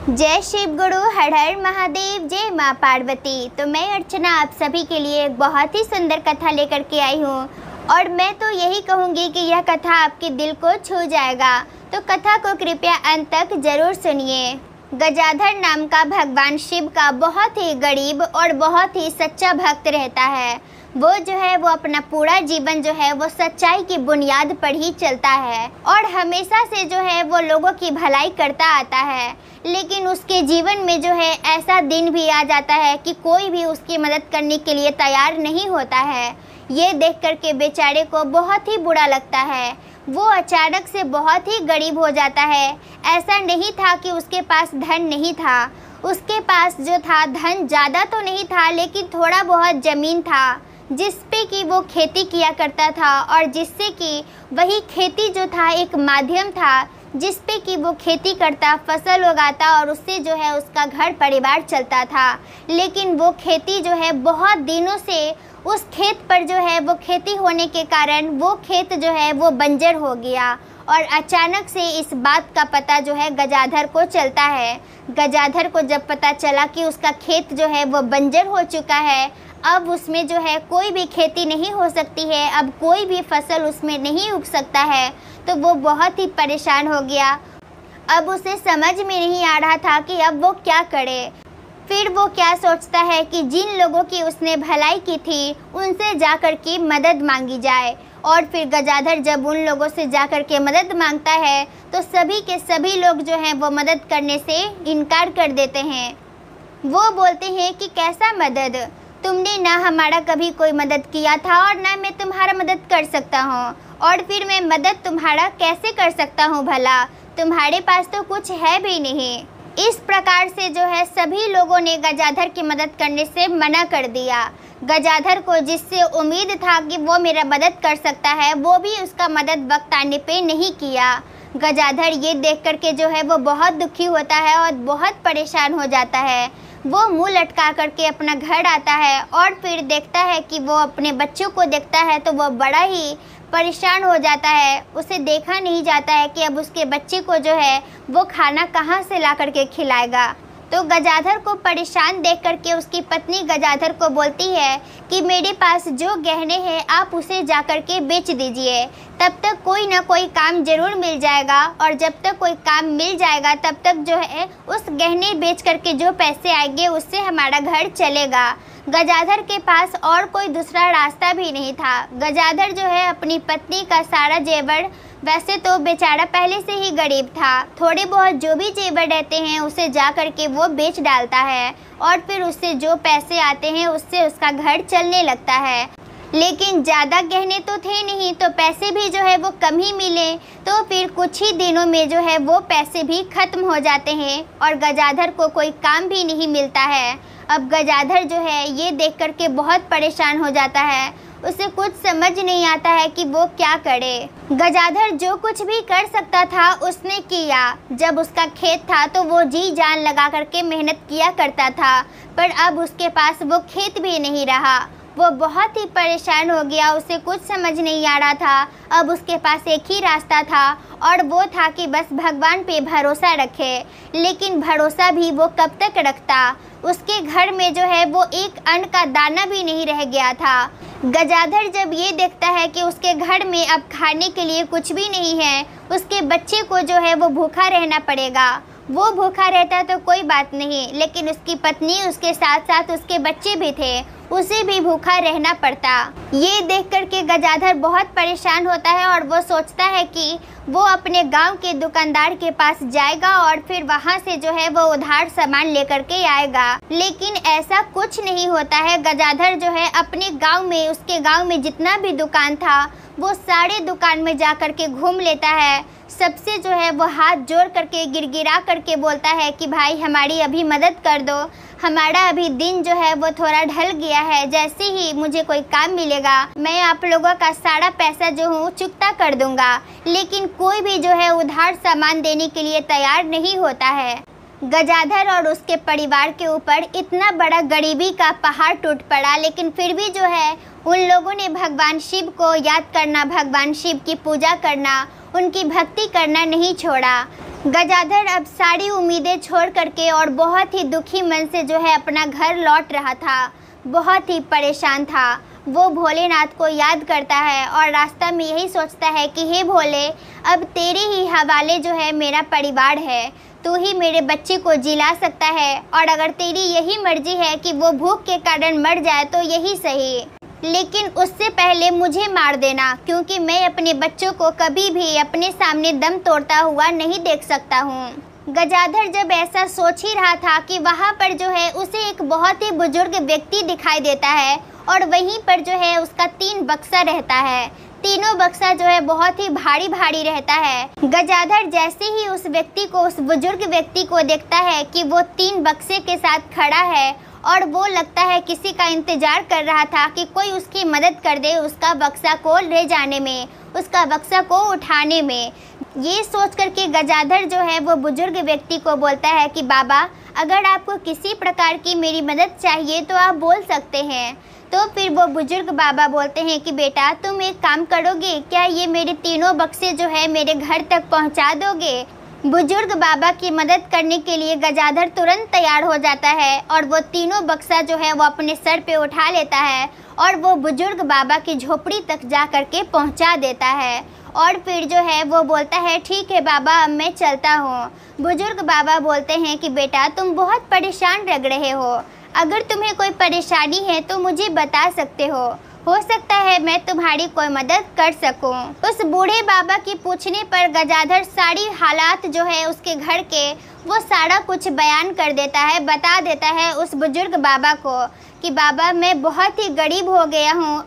जय शिव गुरु, हर हर महादेव, जय माँ पार्वती। तो मैं अर्चना आप सभी के लिए एक बहुत ही सुंदर कथा लेकर के आई हूँ और मैं तो यही कहूँगी कि यह कथा आपके दिल को छू जाएगा। तो कथा को कृपया अंत तक जरूर सुनिए। गजाधर नाम का भगवान शिव का बहुत ही गरीब और बहुत ही सच्चा भक्त रहता है। वो जो है वो अपना पूरा जीवन जो है वो सच्चाई की बुनियाद पर ही चलता है और हमेशा से जो है वो लोगों की भलाई करता आता है। लेकिन उसके जीवन में जो है ऐसा दिन भी आ जाता है कि कोई भी उसकी मदद करने के लिए तैयार नहीं होता है। ये देख कर के बेचारे को बहुत ही बुरा लगता है। वो अचानक से बहुत ही गरीब हो जाता है। ऐसा नहीं था कि उसके पास धन नहीं था, उसके पास जो था धन ज़्यादा तो नहीं था, लेकिन थोड़ा बहुत ज़मीन था जिस पे कि वो खेती किया करता था और जिससे कि वही खेती जो था एक माध्यम था जिस पे कि वो खेती करता, फसल उगाता और उससे जो है उसका घर परिवार चलता था। लेकिन वो खेती जो है बहुत दिनों से उस खेत पर जो है वो खेती होने के कारण वो खेत जो है वो बंजर हो गया और अचानक से इस बात का पता जो है गजाधर को चलता है। गजाधर को जब पता चला कि उसका खेत जो है वो बंजर हो चुका है, अब उसमें जो है कोई भी खेती नहीं हो सकती है, अब कोई भी फसल उसमें नहीं उग सकता है, तो वो बहुत ही परेशान हो गया। अब उसे समझ में नहीं आ रहा था कि अब वो क्या करे। फिर वो क्या सोचता है कि जिन लोगों की उसने भलाई की थी उनसे जाकर के मदद मांगी जाए। और फिर गजाधर जब उन लोगों से जाकर के मदद मांगता है तो सभी के सभी लोग जो हैं वो मदद करने से इनकार कर देते हैं। वो बोलते हैं कि कैसा मदद, तुमने ना हमारा कभी कोई मदद किया था और ना मैं तुम्हारा मदद कर सकता हूँ, और फिर मैं मदद तुम्हारा कैसे कर सकता हूँ भला, तुम्हारे पास तो कुछ है भी नहीं। इस प्रकार से जो है सभी लोगों ने गजाधर की मदद करने से मना कर दिया। गजाधर को जिससे उम्मीद था कि वो मेरा मदद कर सकता है, वो भी उसका मदद वक्त आने पे नहीं किया। गजाधर ये देख कर के जो है वो बहुत दुखी होता है और बहुत परेशान हो जाता है। वो मुंह लटका करके अपना घर आता है और फिर देखता है कि वो अपने बच्चों को देखता है तो वो बड़ा ही परेशान हो जाता है। उसे देखा नहीं जाता है कि अब उसके बच्चे को जो है वो खाना कहाँ से ला करके खिलाएगा। तो गजाधर को परेशान देख करके उसकी पत्नी गजाधर को बोलती है कि मेरे पास जो गहने हैं आप उसे जा करके बेच दीजिए, तब तक कोई ना कोई काम ज़रूर मिल जाएगा और जब तक कोई काम मिल जाएगा तब तक जो है उस गहने बेच करके जो पैसे आएंगे उससे हमारा घर चलेगा। गजाधर के पास और कोई दूसरा रास्ता भी नहीं था। गजाधर जो है अपनी पत्नी का सारा जेवर, वैसे तो बेचारा पहले से ही गरीब था, थोड़े बहुत जो भी जेवर रहते हैं उसे जा कर के वो बेच डालता है और फिर उससे जो पैसे आते हैं उससे उसका घर चलने लगता है। लेकिन ज़्यादा गहने तो थे नहीं, तो पैसे भी जो है वो कम ही मिले। तो फिर कुछ ही दिनों में जो है वो पैसे भी ख़त्म हो जाते हैं और गजाधर को कोई काम भी नहीं मिलता है। अब गजाधर जो है ये देख कर के बहुत परेशान हो जाता है। उसे कुछ समझ नहीं आता है कि वो क्या करे। गजाधर जो कुछ भी कर सकता था उसने किया। जब उसका खेत था तो वो जी जान लगा करके मेहनत किया करता था, पर अब उसके पास वो खेत भी नहीं रहा। वो बहुत ही परेशान हो गया, उसे कुछ समझ नहीं आ रहा था। अब उसके पास एक ही रास्ता था और वो था कि बस भगवान पे भरोसा रखे। लेकिन भरोसा भी वो कब तक रखता। उसके घर में जो है वो एक अन्न का दाना भी नहीं रह गया था। गजाधर जब ये देखता है कि उसके घर में अब खाने के लिए कुछ भी नहीं है, उसके बच्चे को जो है वो भूखा रहना पड़ेगा। वो भूखा रहता तो कोई बात नहीं, लेकिन उसकी पत्नी उसके साथ साथ उसके बच्चे भी थे, उसे भी भूखा रहना पड़ता। ये देख कर के गजाधर बहुत परेशान होता है और वो सोचता है कि वो अपने गांव के दुकानदार के पास जाएगा और फिर वहां से जो है वो उधार सामान लेकर के आएगा। लेकिन ऐसा कुछ नहीं होता है। गजाधर जो है अपने गांव में, उसके गांव में जितना भी दुकान था वो सारे दुकान में जा कर के घूम लेता है। सबसे जो है वो हाथ जोड़ करके गिड़गिड़ा करके बोलता है कि भाई हमारी अभी मदद कर दो, हमारा अभी दिन जो है वो थोड़ा ढल गया है, जैसे ही मुझे कोई काम मिलेगा मैं आप लोगों का सारा पैसा जो हूँ चुकता कर दूंगा। लेकिन कोई भी जो है उधार सामान देने के लिए तैयार नहीं होता है। गजाधर और उसके परिवार के ऊपर इतना बड़ा गरीबी का पहाड़ टूट पड़ा, लेकिन फिर भी जो है उन लोगों ने भगवान शिव को याद करना, भगवान शिव की पूजा करना, उनकी भक्ति करना नहीं छोड़ा। गजाधर अब सारी उम्मीदें छोड़ करके और बहुत ही दुखी मन से जो है अपना घर लौट रहा था, बहुत ही परेशान था। वो भोलेनाथ को याद करता है और रास्ता में यही सोचता है कि हे भोले, अब तेरे ही हवाले जो है मेरा परिवार है, तू ही मेरे बच्चे को जिला सकता है, और अगर तेरी यही मर्जी है कि वो भूख के कारण मर जाए तो यही सही, लेकिन उससे पहले मुझे मार देना, क्योंकि मैं अपने बच्चों को कभी भी अपने सामने दम तोड़ता हुआ नहीं देख सकता हूँ। गजाधर जब ऐसा सोच ही रहा था कि वहाँ पर जो है उसे एक बहुत ही बुजुर्ग व्यक्ति दिखाई देता है, और वहीं पर जो है उसका 3 बक्सा रहता है। तीनों बक्सा जो है बहुत ही भारी भारी रहता है। गजाधर जैसे ही उस व्यक्ति को, उस बुजुर्ग व्यक्ति को देखता है कि वो 3 बक्से के साथ खड़ा है, और वो लगता है किसी का इंतजार कर रहा था कि कोई उसकी मदद कर दे उसका बक्सा को ले जाने में, उसका बक्सा को उठाने में। ये सोच करके गजाधर जो है वो बुजुर्ग व्यक्ति को बोलता है कि बाबा, अगर आपको किसी प्रकार की मेरी मदद चाहिए तो आप बोल सकते हैं। तो फिर वो बुजुर्ग बाबा बोलते हैं कि बेटा, तुम एक काम करोगे क्या, ये मेरे तीनों बक्से जो है मेरे घर तक पहुंचा दोगे? बुजुर्ग बाबा की मदद करने के लिए गजाधर तुरंत तैयार हो जाता है, और वो तीनों बक्सा जो है वो अपने सर पे उठा लेता है और वो बुजुर्ग बाबा की झोपड़ी तक जा कर के पहुँचा देता है। और फिर जो है वो बोलता है ठीक है बाबा, अब मैं चलता हूँ। बुजुर्ग बाबा बोलते हैं कि बेटा, तुम बहुत परेशान लग रहे हो, अगर तुम्हें कोई परेशानी है तो मुझे बता सकते हो सकता है मैं तुम्हारी कोई मदद कर सकूं। उस बूढ़े बाबा की पूछने पर गजाधर सारी हालात जो है उसके घर के, वो सारा कुछ बयान कर देता है, बता देता है उस बुजुर्ग बाबा को कि बाबा, मैं बहुत ही गरीब हो गया हूँ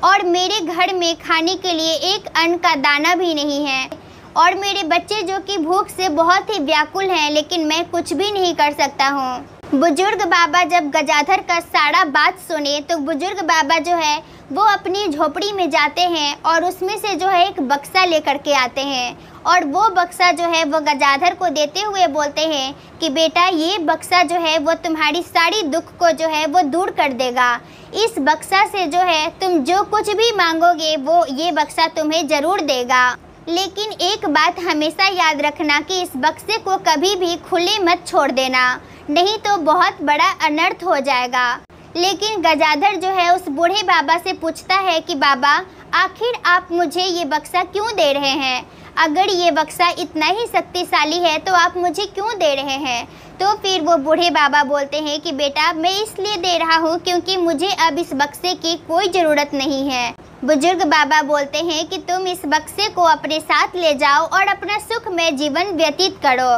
और मेरे घर में खाने के लिए एक अन्न का दाना भी नहीं है, और मेरे बच्चे जो कि भूख से बहुत ही व्याकुल हैं, लेकिन मैं कुछ भी नहीं कर सकता हूँ। बुजुर्ग बाबा जब गजाधर का सारा बात सुने तो बुजुर्ग बाबा जो है वो अपनी झोपड़ी में जाते हैं और उसमें से जो है एक बक्सा लेकर के आते हैं, और वो बक्सा जो है वो गजाधर को देते हुए बोलते हैं कि बेटा, ये बक्सा जो है वो तुम्हारी सारी दुख को जो है वो दूर कर देगा। इस बक्सा से जो है तुम जो कुछ भी मांगोगे वो ये बक्सा तुम्हें ज़रूर देगा, लेकिन एक बात हमेशा याद रखना कि इस बक्से को कभी भी खुले मत छोड़ देना, नहीं तो बहुत बड़ा अनर्थ हो जाएगा। लेकिन गजाधर जो है उस बूढ़े बाबा से पूछता है कि बाबा, आखिर आप मुझे ये बक्सा क्यों दे रहे हैं? अगर ये बक्सा इतना ही शक्तिशाली है तो आप मुझे क्यों दे रहे हैं? तो फिर वो बूढ़े बाबा बोलते हैं कि बेटा, मैं इसलिए दे रहा हूँ क्योंकि मुझे अब इस बक्से की कोई ज़रूरत नहीं है। बुजुर्ग बाबा बोलते हैं कि तुम इस बक्से को अपने साथ ले जाओ और अपना सुखमय जीवन व्यतीत करो।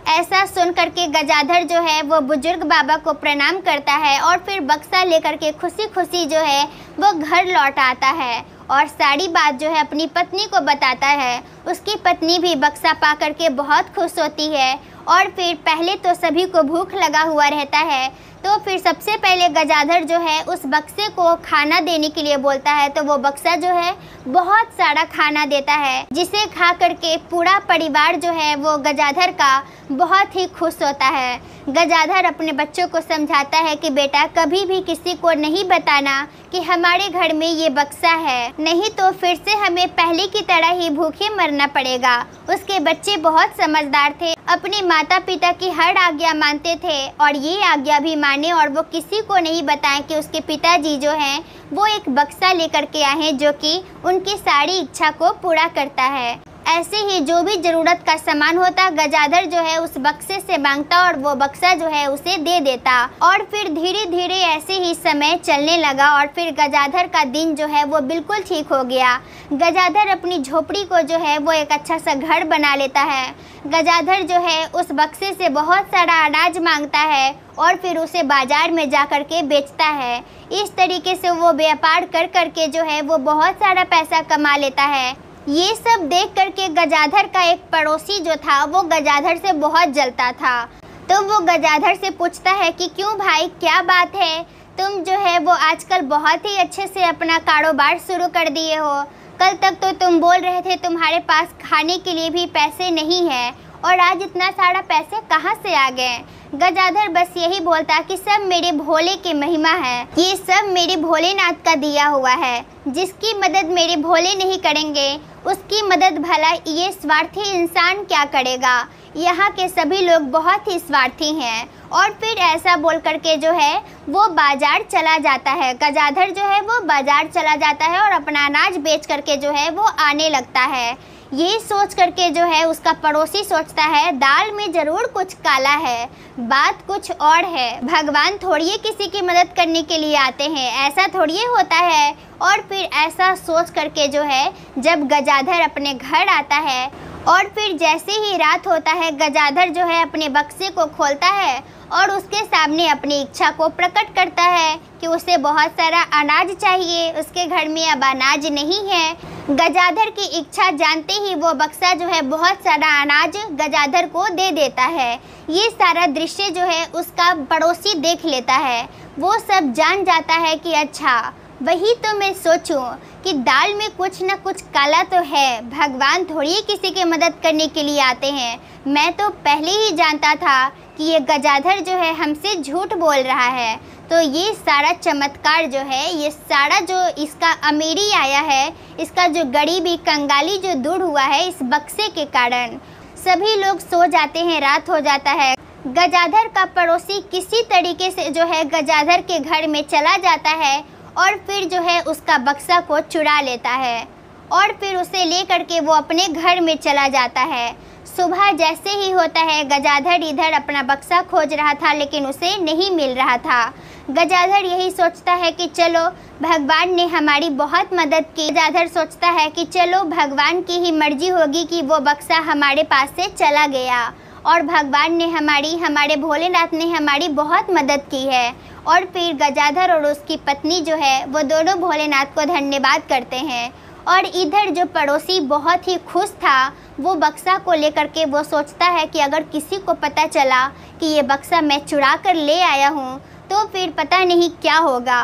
ऐसा सुन करके गजाधर जो है वो बुजुर्ग बाबा को प्रणाम करता है और फिर बक्सा लेकर के खुशी खुशी जो है वो घर लौट आता है और सारी बात जो है अपनी पत्नी को बताता है। उसकी पत्नी भी बक्सा पा करके बहुत खुश होती है, और फिर पहले तो सभी को भूख लगा हुआ रहता है, तो फिर सबसे पहले गजाधर जो है उस बक्से को खाना देने के लिए बोलता है, तो वो बक्सा जो है बहुत सारा खाना देता है, जिसे खा करके पूरा परिवार जो है वो गजाधर का बहुत ही खुश होता है। गजाधर अपने बच्चों को समझाता है कि बेटा, कभी भी किसी को नहीं बताना कि हमारे घर में ये बक्सा है, नहीं तो फिर से हमें पहले की तरह ही भूखे मरना पड़ेगा। उसके बच्चे बहुत समझदार थे, अपने माता पिता की हर आज्ञा मानते थे और ये आज्ञा भी माने, और वो किसी को नहीं बताएं कि उसके पिताजी जो हैं वो एक बक्सा लेकर के आए हैं जो कि उनकी सारी इच्छा को पूरा करता है। ऐसे ही जो भी ज़रूरत का सामान होता गजाधर जो है उस बक्से से मांगता और वो बक्सा जो है उसे दे देता, और फिर धीरे धीरे ऐसे ही समय चलने लगा और फिर गजाधर का दिन जो है वो बिल्कुल ठीक हो गया। गजाधर अपनी झोपड़ी को जो है वो एक अच्छा सा घर बना लेता है। गजाधर जो है उस बक्से से बहुत सारा अनाज मांगता है और फिर उसे बाजार में जा कर के बेचता है। इस तरीके से वो व्यापार कर करके जो है वो बहुत सारा पैसा कमा लेता है। ये सब देख करके गजाधर का एक पड़ोसी जो था वो गजाधर से बहुत जलता था, तो वो गजाधर से पूछता है कि क्यों भाई, क्या बात है, तुम जो है वो आजकल बहुत ही अच्छे से अपना कारोबार शुरू कर दिए हो। कल तक तो तुम बोल रहे थे तुम्हारे पास खाने के लिए भी पैसे नहीं है और आज इतना सारा पैसे कहाँ से आ गए। गजाधर बस यही बोलता कि सब मेरे भोले की महिमा है, ये सब मेरे भोलेनाथ का दिया हुआ है। जिसकी मदद मेरे भोले नहीं करेंगे उसकी मदद भला ये स्वार्थी इंसान क्या करेगा। यहाँ के सभी लोग बहुत ही स्वार्थी हैं। और फिर ऐसा बोल करके जो है वो बाजार चला जाता है। गजाधर जो है वो बाजार चला जाता है और अपना अनाज बेच करके जो है वो आने लगता है। ये सोच करके जो है उसका पड़ोसी सोचता है दाल में ज़रूर कुछ काला है, बात कुछ और है। भगवान थोड़ी किसी की मदद करने के लिए आते हैं, ऐसा थोड़ी होता है। और फिर ऐसा सोच करके जो है जब गजाधर अपने घर आता है और फिर जैसे ही रात होता है गजाधर जो है अपने बक्से को खोलता है और उसके सामने अपनी इच्छा को प्रकट करता है कि उसे बहुत सारा अनाज चाहिए। उसके घर में अब अनाज नहीं है। गजाधर की इच्छा जानते ही वो बक्सा जो है बहुत सारा अनाज गजाधर को दे देता है। ये सारा दृश्य जो है उसका पड़ोसी देख लेता है। वो सब जान जाता है कि अच्छा वही तो मैं सोचूं कि दाल में कुछ न कुछ काला तो है। भगवान थोड़ी किसी की मदद करने के लिए आते हैं। मैं तो पहले ही जानता था कि ये गजाधर जो है हमसे झूठ बोल रहा है। तो ये सारा चमत्कार जो है, ये सारा जो इसका अमीरी आया है, इसका जो गरीबी कंगाली जो दूर हुआ है इस बक्से के कारण। सभी लोग सो जाते हैं, रात हो जाता है। गजाधर का पड़ोसी किसी तरीके से जो है गजाधर के घर में चला जाता है और फिर जो है उसका बक्सा को चुरा लेता है और फिर उसे ले करके वो अपने घर में चला जाता है। सुबह जैसे ही होता है गजाधर इधर अपना बक्सा खोज रहा था लेकिन उसे नहीं मिल रहा था। गजाधर यही सोचता है कि चलो भगवान ने हमारी बहुत मदद की। गजाधर सोचता है कि चलो भगवान की ही मर्जी होगी कि वो बक्सा हमारे पास से चला गया और भगवान ने हमारे भोलेनाथ ने हमारी बहुत मदद की है। और फिर गजाधर और उसकी पत्नी जो है वो दोनों भोलेनाथ को धन्यवाद करते हैं। और इधर जो पड़ोसी बहुत ही खुश था वो बक्सा को लेकर के वो सोचता है कि अगर किसी को पता चला कि ये बक्सा मैं चुरा कर ले आया हूँ तो फिर पता नहीं क्या होगा।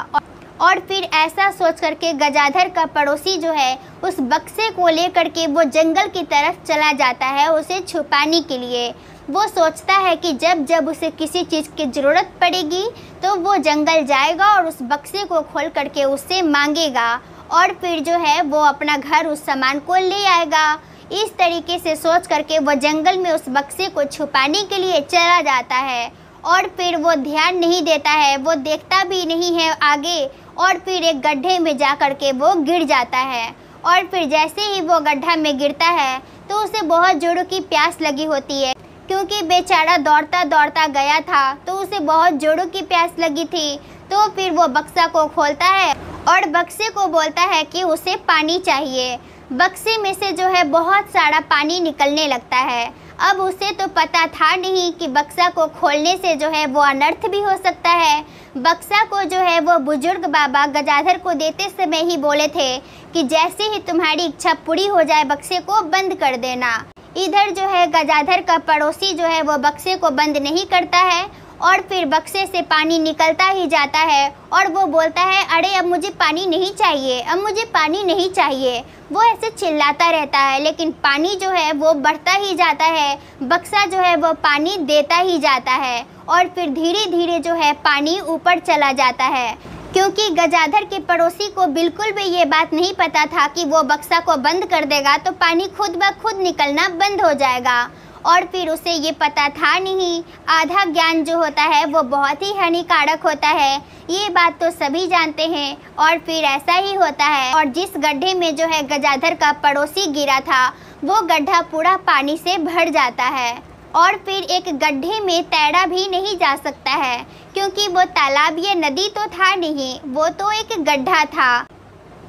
और फिर ऐसा सोच करके गजाधर का पड़ोसी जो है उस बक्से को लेकर के वो जंगल की तरफ चला जाता है उसे छुपाने के लिए। वो सोचता है कि जब जब उसे किसी चीज़ की ज़रूरत पड़ेगी तो वो जंगल जाएगा और उस बक्से को खोल करके उससे मांगेगा और फिर जो है वो अपना घर उस सामान को ले आएगा। इस तरीके से सोच करके वो जंगल में उस बक्से को छुपाने के लिए चला जाता है और फिर वो ध्यान नहीं देता है, वो देखता भी नहीं है आगे और फिर एक गड्ढे में जा कर के वो गिर जाता है। और फिर जैसे ही वो गड्ढा में गिरता है तो उसे बहुत जोरों की प्यास लगी होती है क्योंकि बेचारा दौड़ता दौड़ता गया था तो उसे बहुत जोरों की प्यास लगी थी। तो फिर वो बक्सा को खोलता है और बक्से को बोलता है कि उसे पानी चाहिए। बक्से में से जो है बहुत सारा पानी निकलने लगता है। अब उसे तो पता था नहीं कि बक्सा को खोलने से जो है वो अनर्थ भी हो सकता है। बक्सा को जो है वो बुजुर्ग बाबा गजाधर को देते समय ही बोले थे कि जैसे ही तुम्हारी इच्छा पूरी हो जाए बक्से को बंद कर देना। इधर जो है गजाधर का पड़ोसी जो है वो बक्से को बंद नहीं करता है और फिर बक्से से पानी निकलता ही जाता है और वो बोलता है अरे अब मुझे पानी नहीं चाहिए, अब मुझे पानी नहीं चाहिए। वो ऐसे चिल्लाता रहता है लेकिन पानी जो है वो बढ़ता ही जाता है। बक्सा जो है वो पानी देता ही जाता है और फिर धीरे धीरे जो है पानी ऊपर चला जाता है क्योंकि गजाधर के पड़ोसी को बिल्कुल भी ये बात नहीं पता था कि वो बक्सा को बंद कर देगा तो पानी खुद ब खुद निकलना बंद हो जाएगा। और फिर उसे ये पता था नहीं। आधा ज्ञान जो होता है वो बहुत ही हानिकारक होता है, ये बात तो सभी जानते हैं। और फिर ऐसा ही होता है और जिस गड्ढे में जो है गजाधर का पड़ोसी गिरा था वो गड्ढा पूरा पानी से भर जाता है और फिर एक गड्ढे में तैरा भी नहीं जा सकता है क्योंकि वो तालाब या नदी तो था नहीं, वो तो एक गड्ढा था।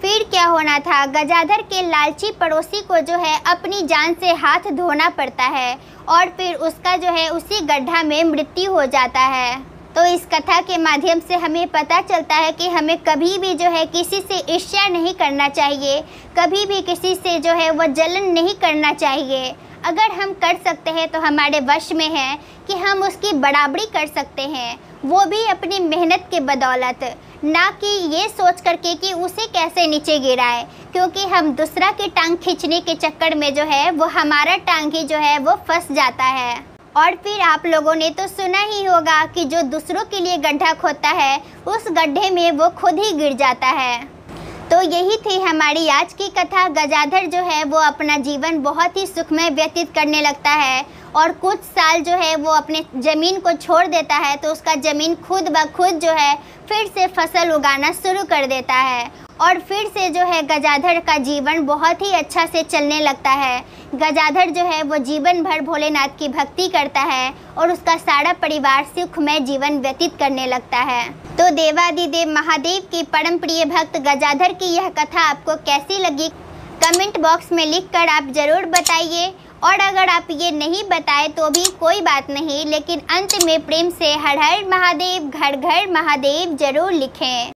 फिर क्या होना था, गजाधर के लालची पड़ोसी को जो है अपनी जान से हाथ धोना पड़ता है और फिर उसका जो है उसी गड्ढा में मृत्यु हो जाता है। तो इस कथा के माध्यम से हमें पता चलता है कि हमें कभी भी जो है किसी से ईर्ष्या नहीं करना चाहिए, कभी भी किसी से जो है वो जलन नहीं करना चाहिए। अगर हम कर सकते हैं तो हमारे वश में है कि हम उसकी बराबरी कर सकते हैं, वो भी अपनी मेहनत के बदौलत, ना कि ये सोच करके कि उसे कैसे नीचे गिराए, क्योंकि हम दूसरा की टांग खींचने के चक्कर में जो है वो हमारा टांग ही जो है वो फंस जाता है। और फिर आप लोगों ने तो सुना ही होगा कि जो दूसरों के लिए गड्ढा खोदता है उस गड्ढे में वो खुद ही गिर जाता है। तो यही थी हमारी आज की कथा। गजाधर जो है वो अपना जीवन बहुत ही सुखमय व्यतीत करने लगता है और कुछ साल जो है वो अपने ज़मीन को छोड़ देता है, तो उसका ज़मीन खुद ब खुद जो है फिर से फसल उगाना शुरू कर देता है और फिर से जो है गजाधर का जीवन बहुत ही अच्छा से चलने लगता है। गजाधर जो है वो जीवन भर भोलेनाथ की भक्ति करता है और उसका सारा परिवार सुखमय जीवन व्यतीत करने लगता है। तो देवादिदेव महादेव की परम प्रिय भक्त गजाधर की यह कथा आपको कैसी लगी, कमेंट बॉक्स में लिखकर आप ज़रूर बताइए। और अगर आप ये नहीं बताए तो भी कोई बात नहीं, लेकिन अंत में प्रेम से हर हर महादेव, घर घर महादेव ज़रूर लिखें।